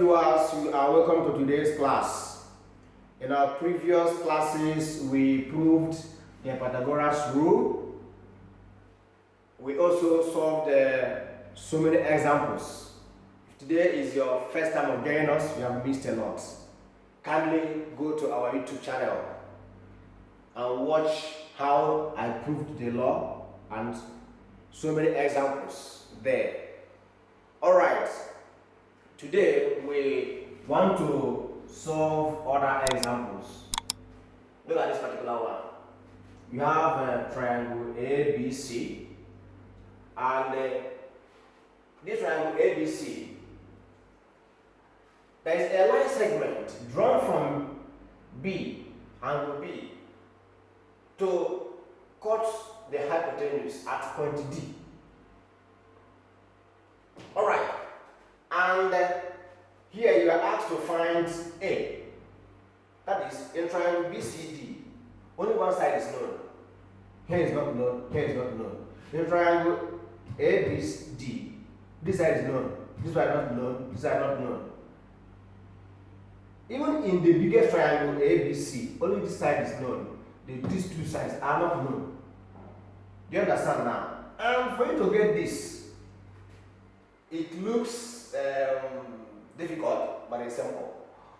viewers, you are welcome to today's class. In our previous classes, we proved the Pythagoras rule. We also solved so many examples. If today is your first time of joining us, you have missed a lot. Kindly go to our YouTube channel and watch how I proved the law and so many examples there. Alright, today we want to solve other examples. Look at this particular one. You have a triangle ABC, and this triangle ABC, there is a line segment drawn from B, angle B, to cut the hypotenuse at point D. Alright, and here you are asked to find A. That is, in triangle BCD, only one side is known. Here is not known, here is not known. In triangle ABCD, this side is known, this side not known, this side not known. Even in the biggest triangle ABC, only this side is known. These two sides are not known. Do you understand now? And for you to get this, it looks difficult, but it's simple.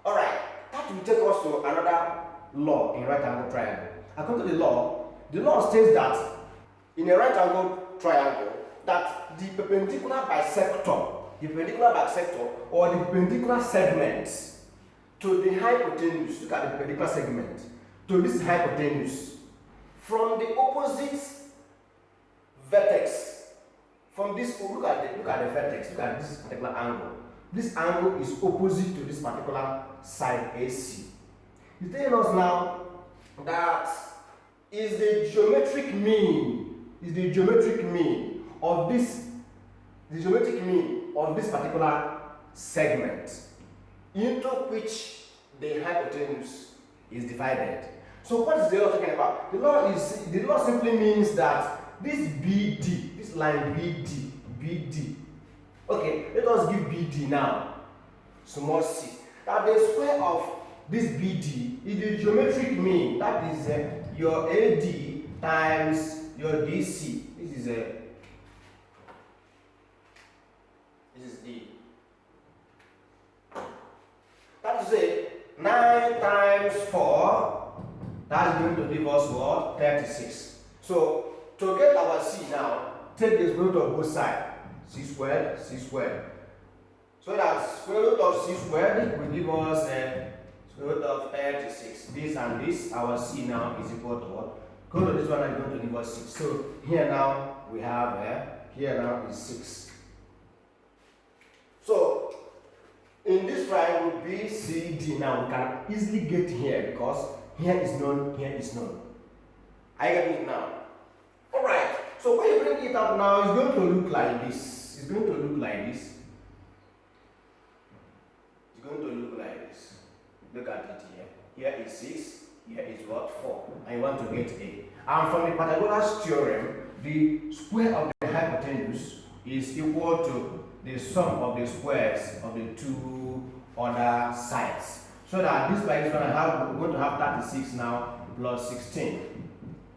Alright, that will take us to another law in right angle triangle. According to the law states that in a right angle triangle, that the perpendicular bisector or the perpendicular segment to the hypotenuse, look at the perpendicular segment to this hypotenuse, from the opposite vertex, from this, look at the vertex, look at this particular angle. This angle is opposite to this particular side AC. It's telling us now that is the geometric mean of this particular segment into which the hypotenuse is divided. So what is the law talking about? The law simply means that this BD, this line BD. Okay, let us give BD now, small c. That the square of this BD is the geometric mean. That is your AD times your DC. This is D. That is it. 9 times 4. That's going to give us what? 36. So to get our C now, take the square root of both sides. C squared. So that square root of C squared will give us square root of 36. This and this, our C now is equal to what? Go to this one and going to give us 6. So here now we have, here now is 6. So in this triangle BCD now we can easily get here because here is known, here is known. I get it now. Alright, so when you bring it up now, it's going to look like this. It's going to look like this. It's going to look like this. Look at it here. Here is 6, here is what? 4. And you want to get A. And from the Pythagoras Theorem, the square of the hypotenuse is equal to the sum of the squares of the two other sides. So that this by this one, we're going to have 36 now plus 16.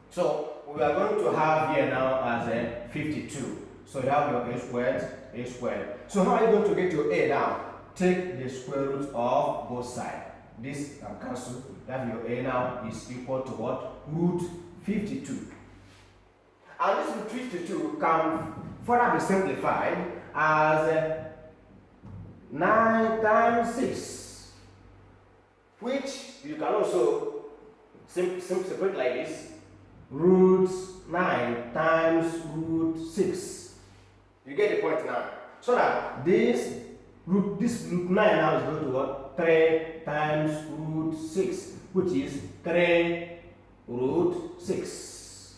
So we are going to have here now as a 52. So you have your a squared. So how are you going to get your A now? Take the square root of both sides. This can cancel. You have your A now is equal to what? Root 52. And this root 52 can further be simplified as 9 times 6, which you can also separate like this. Root 9 times root 6. You get the point now. So that this root 9 now is going to what? 3 times root 6, which is 3 root 6.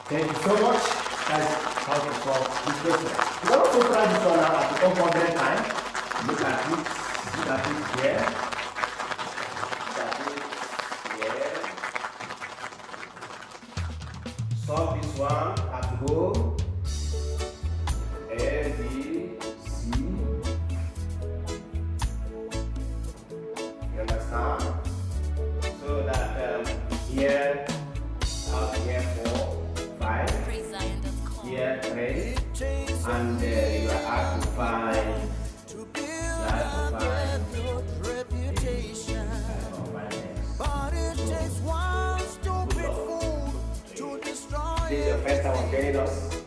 Thank you so much. That's how to solve this question. You can also try this one now at the component time. Look at it here. Solve this one at home. A, B, C, time of joining us.